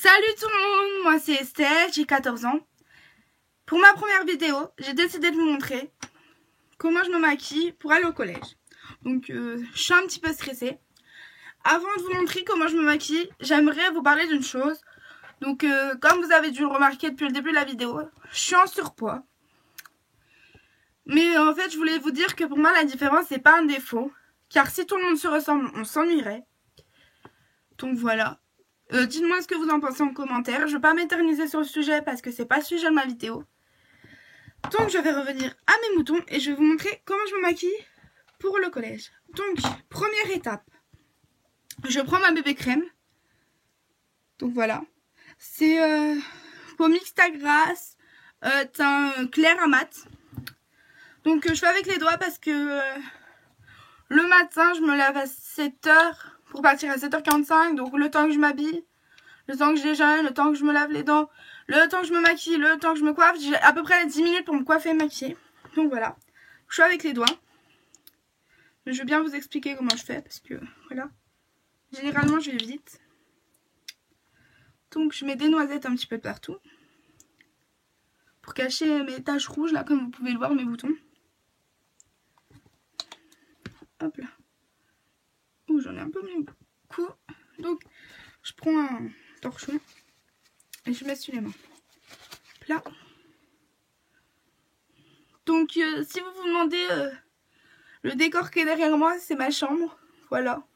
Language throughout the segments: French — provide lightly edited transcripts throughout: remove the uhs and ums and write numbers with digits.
Salut tout le monde, moi c'est Estelle, j'ai 14 ans. Pour ma première vidéo, j'ai décidé de vous montrer comment je me maquille pour aller au collège. Donc je suis un petit peu stressée. Avant de vous montrer comment je me maquille, j'aimerais vous parler d'une chose. Donc comme vous avez dû le remarquer depuis le début de la vidéo, je suis en surpoids. Mais en fait je voulais vous dire que pour moi la différence c'est pas un défaut. Car si tout le monde se ressemble, on s'ennuierait. Donc voilà. Dites-moi ce que vous en pensez en commentaire. Je ne vais pas m'éterniser sur le sujet parce que c'est pas le sujet de ma vidéo. Donc je vais revenir à mes moutons et je vais vous montrer comment je me maquille pour le collège. Donc première étape, je prends ma bébé crème. Donc voilà, c'est pour mixta grasse, teint clair à mat. Donc je fais avec les doigts parce que le matin je me lève à 7h pour partir à 7h45. Donc le temps que je m'habille, le temps que je déjeune, le temps que je me lave les dents, le temps que je me maquille, le temps que je me coiffe, j'ai à peu près 10 minutes pour me coiffer et me maquiller. Donc voilà, je suis avec les doigts. Je vais bien vous expliquer comment je fais parce que voilà, généralement je vais vite. Donc je mets des noisettes un petit peu partout pour cacher mes taches rouges là, comme vous pouvez le voir, mes boutons. Hop là. Ouh, j'en ai un peu mis beaucoup. Donc je prends un torchon et je mets sur les mains. Hop là. Donc si vous vous demandez le décor qui est derrière moi, c'est ma chambre. Voilà.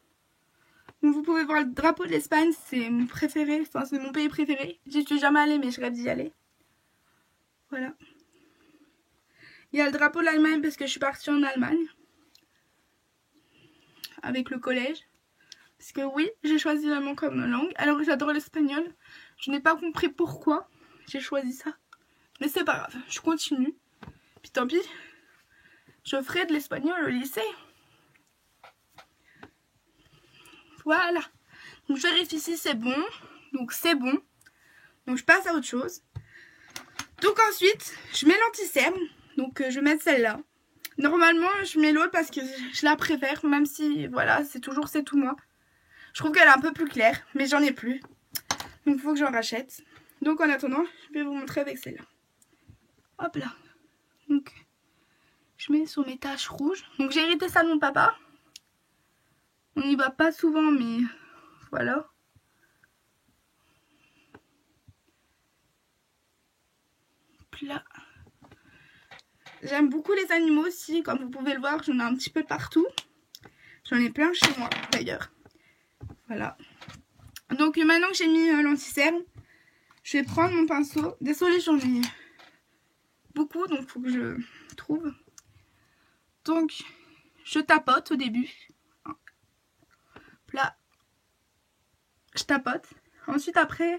Donc vous pouvez voir le drapeau de l'Espagne, c'est mon préféré, enfin c'est mon pays préféré. J'y suis jamais allée mais je rêve d'y aller. Voilà. Il y a le drapeau de l'Allemagne parce que je suis partie en Allemagne. Avec le collège. Parce que oui, j'ai choisi l'allemand comme langue. Alors que j'adore l'espagnol. Je n'ai pas compris pourquoi j'ai choisi ça. Mais c'est pas grave, je continue. Puis tant pis, je ferai de l'espagnol au lycée. Voilà. Donc je vérifie si c'est bon. Donc c'est bon. Donc je passe à autre chose. Donc ensuite, je mets l'anti-cerne. Donc je vais mettre celle-là. Normalement, je mets l'autre parce que je la préfère. Même si, voilà, c'est tout moi. Je trouve qu'elle est un peu plus claire. Mais j'en ai plus. Donc il faut que j'en rachète. Donc en attendant, je vais vous montrer avec celle-là. Hop là. Donc je mets sur mes taches rouges. Donc j'ai hérité ça de mon papa. On n'y va pas souvent, mais voilà. Là. J'aime beaucoup les animaux aussi, comme vous pouvez le voir, j'en ai un petit peu partout. J'en ai plein chez moi d'ailleurs. Voilà. Donc maintenant que j'ai mis l'anti-cerne, je vais prendre mon pinceau. Désolée, j'en ai beaucoup, donc il faut que je trouve. Donc je tapote au début. Là, je tapote. Ensuite après,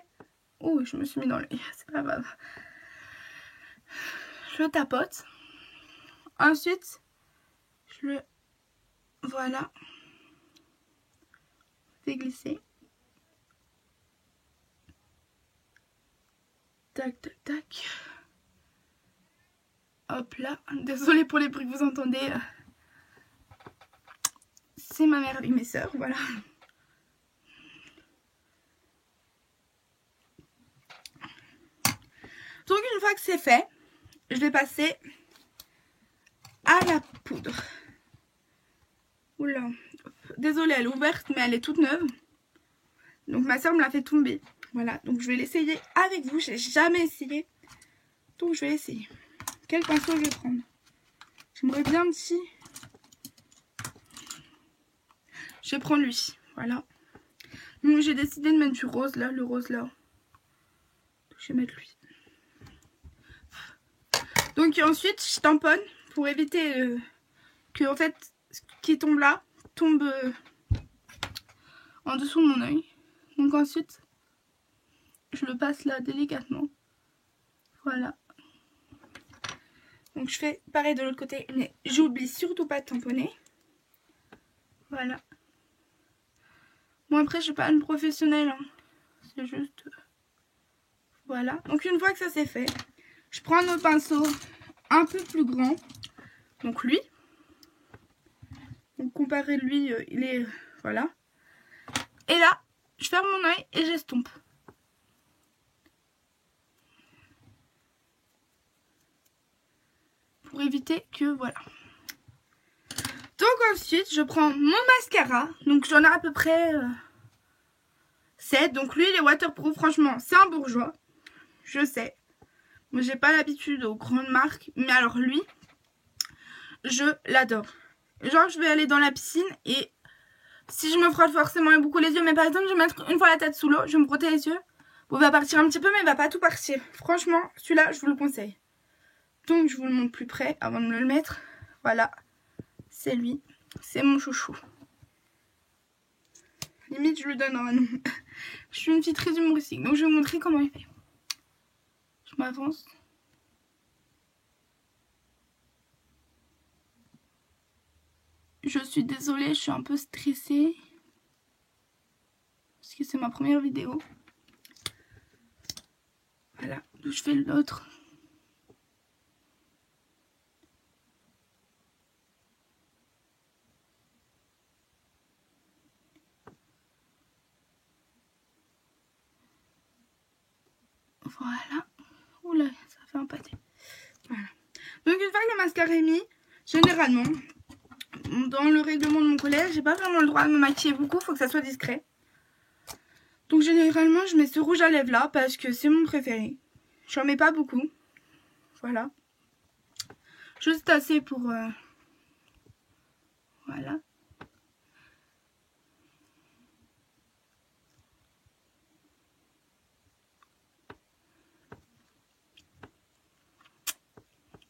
oh, je me suis mis dans l'œil, c'est pas grave. Je tapote. Ensuite, je le... Voilà. Déglisser. Tac, tac, tac. Hop là. Désolée pour les bruits que vous entendez. C'est ma mère avec mes soeurs, voilà. Donc une fois que c'est fait, je vais passer à la poudre. Oula. Désolée, elle est ouverte, mais elle est toute neuve. Donc ma soeur me l'a fait tomber. Voilà, donc je vais l'essayer avec vous. Je n'ai jamais essayé. Donc je vais essayer. Quel pinceau je vais prendre? J'aimerais bien un petit... Je vais prendre lui. Voilà. Donc j'ai décidé de mettre du rose là, le rose là. Je vais mettre lui. Donc ensuite je tamponne pour éviter que en fait ce qui tombe là tombe en dessous de mon œil. Donc ensuite je le passe là délicatement. Voilà. Donc je fais pareil de l'autre côté, mais j'oublie surtout pas de tamponner. Voilà. Bon après je suis pas une professionnelle, hein. C'est juste... Voilà. Donc une fois que ça c'est fait, je prends un autre pinceau un peu plus grand. Donc lui. Donc comparé lui, il est... Voilà. Et là, je ferme mon œil et j'estompe. pour éviter que voilà. Donc ensuite je prends mon mascara, donc j'en ai à peu près 7, donc lui il est waterproof, franchement c'est un bourgeois, je sais. Moi j'ai pas l'habitude aux grandes marques, mais alors lui, je l'adore. Genre je vais aller dans la piscine et si je me frotte forcément beaucoup les yeux, mais par exemple je vais mettre une fois la tête sous l'eau, je vais me frotter les yeux. Bon, il va partir un petit peu mais il va pas tout partir. Franchement celui-là je vous le conseille. Donc je vous le montre plus près avant de me le mettre. Voilà, c'est lui, c'est mon chouchou. Limite je lui donne un nom. Je suis une fille très humoristique, donc je vais vous montrer comment il fait. Je m'avance. Je suis désolée, je suis un peu stressée. Parce que c'est ma première vidéo. Voilà, donc je fais l'autre. Voilà. Oula, ça fait un pâté. Voilà. Donc une fois que le mascara est mis, généralement, dans le règlement de mon collège, j'ai pas vraiment le droit de me maquiller beaucoup, faut que ça soit discret. Donc généralement, je mets ce rouge à lèvres là parce que c'est mon préféré. J'en mets pas beaucoup. Voilà. Juste assez pour... Voilà.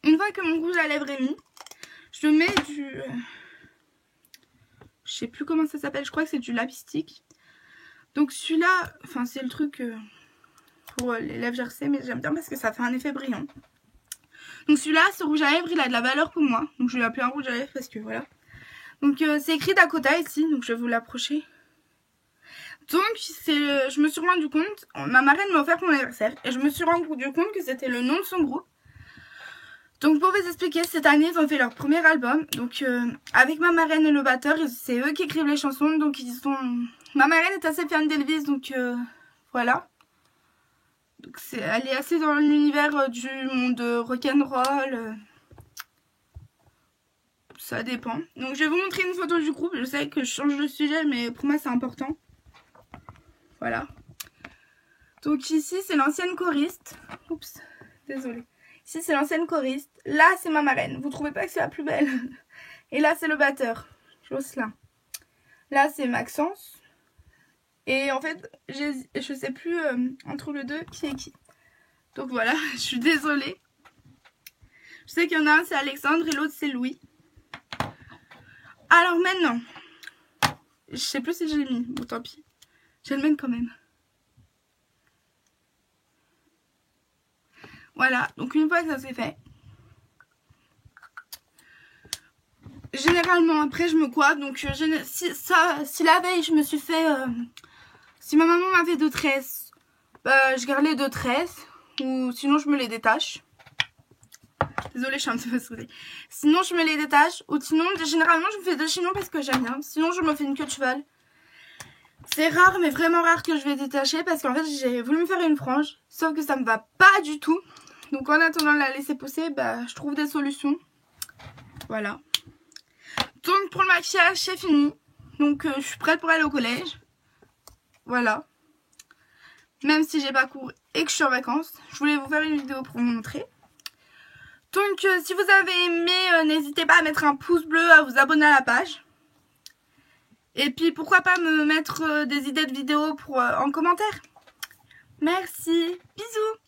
Une fois que mon rouge à lèvres est mis, je mets du... je sais plus comment ça s'appelle, je crois que c'est du Lapistique. Donc celui-là, enfin c'est le truc pour les lèvres gercées, mais j'aime bien parce que ça fait un effet brillant. Donc celui-là, ce rouge à lèvres, il a de la valeur pour moi. Donc je vais l'appeler un rouge à lèvres parce que voilà. Donc c'est écrit Dakota ici, donc je vais vous l'approcher. Donc je me suis rendu compte, ma marraine m'a offert pour mon anniversaire, et je me suis rendu compte que c'était le nom de son groupe. Donc pour vous expliquer, cette année ils ont fait leur premier album. Donc avec ma marraine et le batteur, c'est eux qui écrivent les chansons. Donc ils sont... Ma marraine est assez fan d'Elvis, donc voilà. Donc elle est assez dans l'univers du monde rock'n'roll. Ça dépend. Donc je vais vous montrer une photo du groupe. Je sais que je change de sujet, mais pour moi c'est important. Voilà. Donc ici c'est l'ancienne choriste. Oups, désolée. Ici c'est l'ancienne choriste. Là c'est ma marraine. Vous trouvez pas que c'est la plus belle? Et là c'est le batteur, Jocelyn. Là c'est Maxence. Et en fait je sais plus entre les deux qui est qui. Donc voilà, je suis désolée. Je sais qu'il y en a un c'est Alexandre et l'autre c'est Louis. Alors maintenant, je sais plus si je l'ai mis. Bon tant pis. Je vais le mettre quand même. Voilà, donc une fois que ça c'est fait, généralement après je me coiffe. Donc si la veille je me suis fait, si ma maman m'a fait 2 tresses, je garde les 2 tresses, ou sinon je me les détache. Désolée, je suis un petit peu stressée. Sinon je me les détache, ou sinon généralement je me fais 2 chignons parce que j'aime bien. Sinon je me fais une queue de cheval. C'est rare, mais vraiment rare que je vais détacher parce qu'en fait j'ai voulu me faire une frange, sauf que ça me va pas du tout. Donc en attendant de la laisser pousser, je trouve des solutions. Voilà. Donc pour le maquillage, c'est fini. Donc je suis prête pour aller au collège. Voilà. Même si j'ai pas cours et que je suis en vacances, je voulais vous faire une vidéo pour vous montrer. Donc si vous avez aimé, n'hésitez pas à mettre un pouce bleu, à vous abonner à la page. Et puis pourquoi pas me mettre des idées de vidéos en commentaire. Merci. Bisous.